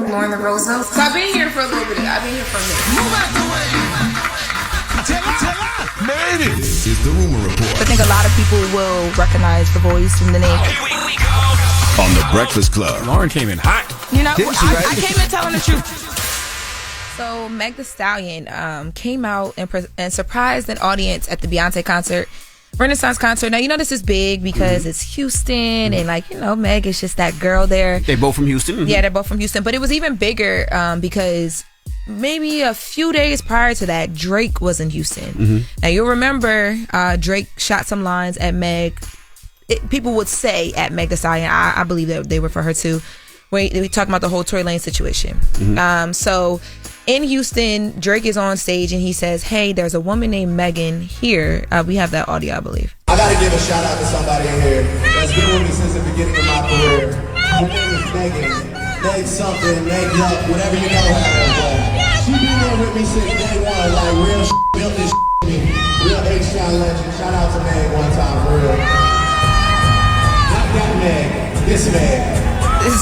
Lauren Rosa. So I've been here for a little bit. I've been here for a minute. Move out the way. Made it. This is the Rumor Report. I think a lot of people will recognize the voice from the name. On the Breakfast Club. Lauren came in hot. You know, I came in telling the truth. So Meg the Stallion came out and surprised an audience at the Beyonce concert, Renaissance concert. Now, you know this is big because it's Houston and, like, you know, Meg is just that girl there. They both from Houston? Mm-hmm. Yeah, they're both from Houston. But it was even bigger because maybe a few days prior to that, Drake was in Houston. Mm-hmm. Now, you'll remember Drake shot some lines at Meg. People would say at Meg the Stallion. I believe that they were for her too. We talking about the whole Tory Lanez situation. Mm-hmm. So in Houston, Drake is on stage and he says, "Hey, there's a woman named Megan here." We have that audio, I believe. I gotta give a shout out to somebody in here that's been with me since the beginning of my career. Her name is Megan. Meg something, Meg Luck, whatever you know her. She been there with me since day one, like real built this me. Real H-Town legend. Shout out to Meg one time, for real. Not that Meg, this Meg.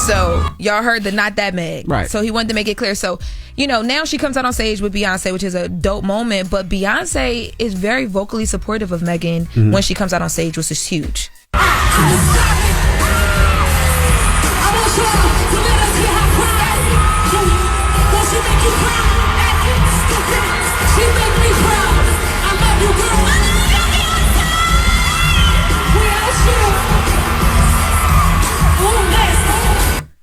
So y'all heard the not that Meg. Right. So he wanted to make it clear. So, you know, now she comes out on stage with Beyonce, which is a dope moment. But Beyonce is very vocally supportive of Megan when she comes out on stage, which is huge.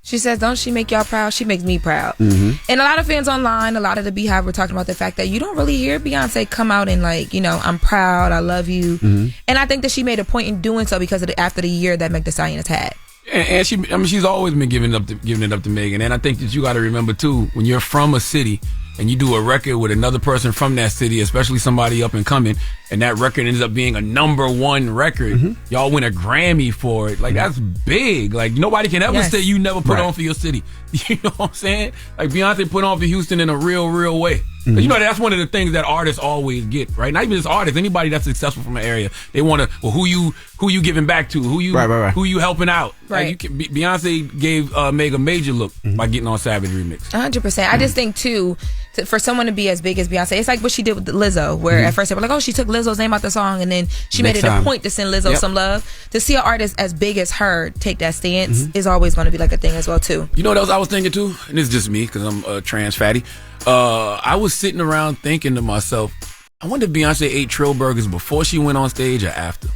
She says, "Don't she make y'all proud? She makes me proud." Mm-hmm. And a lot of fans online, a lot of the Beehive were talking about the fact that you don't really hear Beyonce come out and, like, you know, "I'm proud, I love you." Mm-hmm. And I think that she made a point in doing so because of after the year that Meg Thee Stallion has had. And she's always been giving it up to Megan. And I think that you got to remember too, when you're from a city and you do a record with another person from that city, especially somebody up and coming, and that record ends up being a #1 record, y'all win a Grammy for it. Like, that's big. Like, nobody can ever say you never put on for your city. You know what I'm saying? Like, Beyonce put on for Houston in a real way. Mm-hmm. You know, that's one of the things that artists always get, right? Not even just artists, anybody that's successful from an area, they want to, well, who you giving back to? Who you helping out? Right. Like, Beyonce gave Meg a major look by getting on Savage Remix. 100%. I just think, too, for someone to be as big as Beyonce, it's like what she did with Lizzo, where at first they were like, "Oh, she took Lizzo's name out the song," and then she made it a point to send Lizzo some love. To see an artist as big as her take that stance is always going to be like a thing as well, too. You know what else I was thinking, too? And it's just me, because I'm a trans fatty. I was sitting around thinking to myself, I wonder if Beyonce ate Trill burgers before she went on stage or after.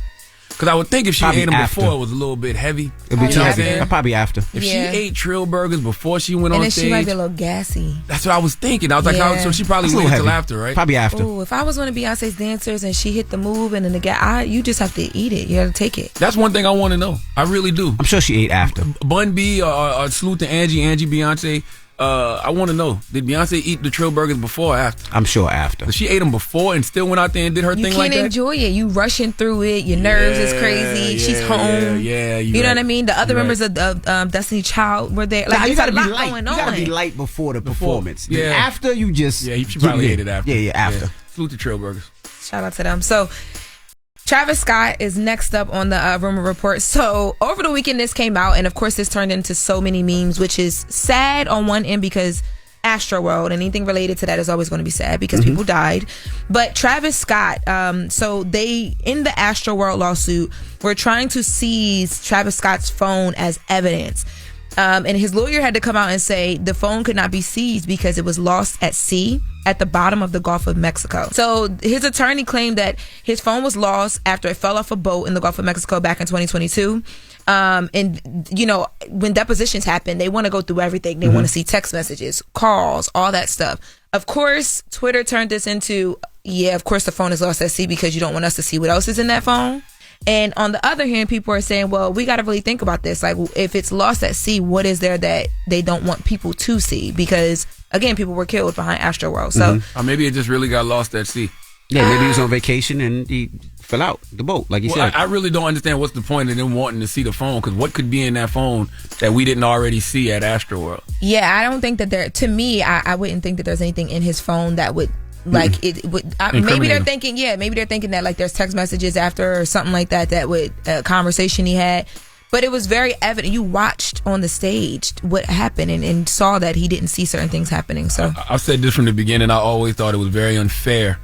Because I would think if she ate them before, it was a little bit heavy. It'd be too heavy. Probably after. If she ate Trill burgers before she went on stage, and then she might be a little gassy. That's what I was thinking. I was like, so she probably waited until after, right? Probably after. Ooh, if I was one of Beyonce's dancers and she hit the move and then you just have to eat it. You got to take it. That's one thing I want to know. I really do. I'm sure she ate after. Bun B or salute to Angie Beyonce. I want to know, did Beyonce eat the Trill burgers before or after? I'm sure after. So she ate them before and still went out there and did her thing like that? You can't enjoy it. You rushing through it. Your nerves is crazy. She's home. You know what I mean? The other members of Destiny Child were there. Like, you gotta a be lot light. going on. You gotta be light before the performance. Yeah. After, you just... Yeah, she probably ate it after. Yeah, after. Salute to Trill burgers. Shout out to them. So, Travis Scott is next up on the Rumor Report. So, over the weekend, this came out, and of course, this turned into so many memes, which is sad on one end because Astroworld, anything related to that is always going to be sad because people died. But Travis Scott, so they, in the Astroworld lawsuit, were trying to seize Travis Scott's phone as evidence. And his lawyer had to come out and say the phone could not be seized because it was lost at sea at the bottom of the Gulf of Mexico. So his attorney claimed that his phone was lost after it fell off a boat in the Gulf of Mexico back in 2022. And, you know, when depositions happen, they want to go through everything. They want to see text messages, calls, all that stuff. Of course, Twitter turned this into, of course the phone is lost at sea because you don't want us to see what else is in that phone. And on the other hand, people are saying, well, we got to really think about this. Like, if it's lost at sea, what is there that they don't want people to see? Because, again, people were killed behind Astroworld. So, or maybe it just really got lost at sea. Yeah, maybe he was on vacation and he fell out the boat, like you said. I really don't understand what's the point of them wanting to see the phone, because what could be in that phone that we didn't already see at Astroworld? Yeah, I don't think that to me, I wouldn't think that there's anything in his phone that would, like, it would, maybe they're thinking that, like, there's text messages after or something like that would, a conversation he had. But it was very evident. You watched on the stage what happened and saw that he didn't see certain things happening. So I've said this from the beginning. I always thought it was very unfair,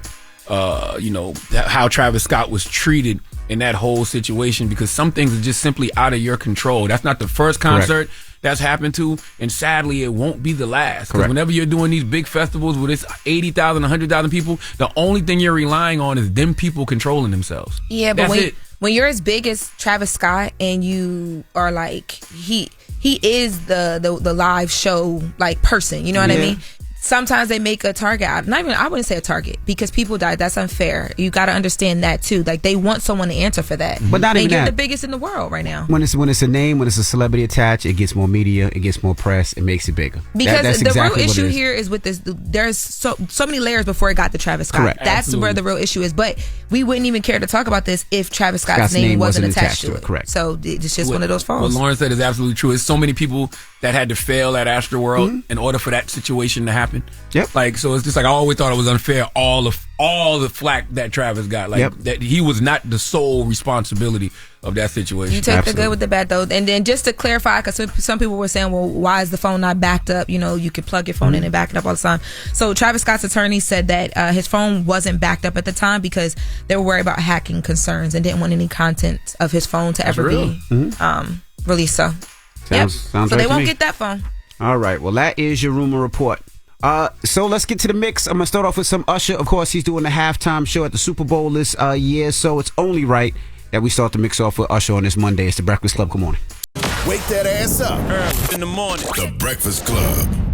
how Travis Scott was treated in that whole situation, because some things are just simply out of your control. That's not the first concert that's happened to, and sadly it won't be the last. Because whenever you're doing these big festivals with it's 80,000, 100,000 people, the only thing you're relying on is them people controlling themselves. Yeah, but that's when you're as big as Travis Scott and you are like he is the live show like person, you know what I mean? Sometimes they make a target out. I wouldn't say a target, because people died. That's unfair. You got to understand that too. Like, they want someone to answer for that. But not even you're that. the biggest in the world right now. When it's a name, when it's a celebrity attached, it gets more media, it gets more press, it makes it bigger. Because that's the exactly real what issue it is. here is with this. There's so many layers before it got to Travis Scott. Correct. That's Absolutely. where the real issue is. But we wouldn't even care to talk about this if Travis Scott's name wasn't attached to it. Correct. So it's just one of those falls. What Lauren said is absolutely true. It's so many people that had to fail at Astroworld in order for that situation to happen. Yep. Like, so it's just like, I always thought it was unfair, all the flack that Travis got. Like, that he was not the sole responsibility of that situation. You take the good with the bad, though. And then just to clarify, because some people were saying, well, why is the phone not backed up? You know, you could plug your phone in and back it up all the time. So Travis Scott's attorney said that his phone wasn't backed up at the time because they were worried about hacking concerns and didn't want any content of his phone to ever be released. So, Sounds so right they to won't me. get that phone. All right. Well, that is your rumor report. So let's get to the mix. I'm going to start off with some Usher. Of course, he's doing the halftime show at the Super Bowl this year, so it's only right that we start the mix off with Usher on this Monday. It's the Breakfast Club. Good morning. Wake that ass up. In the morning. The Breakfast Club.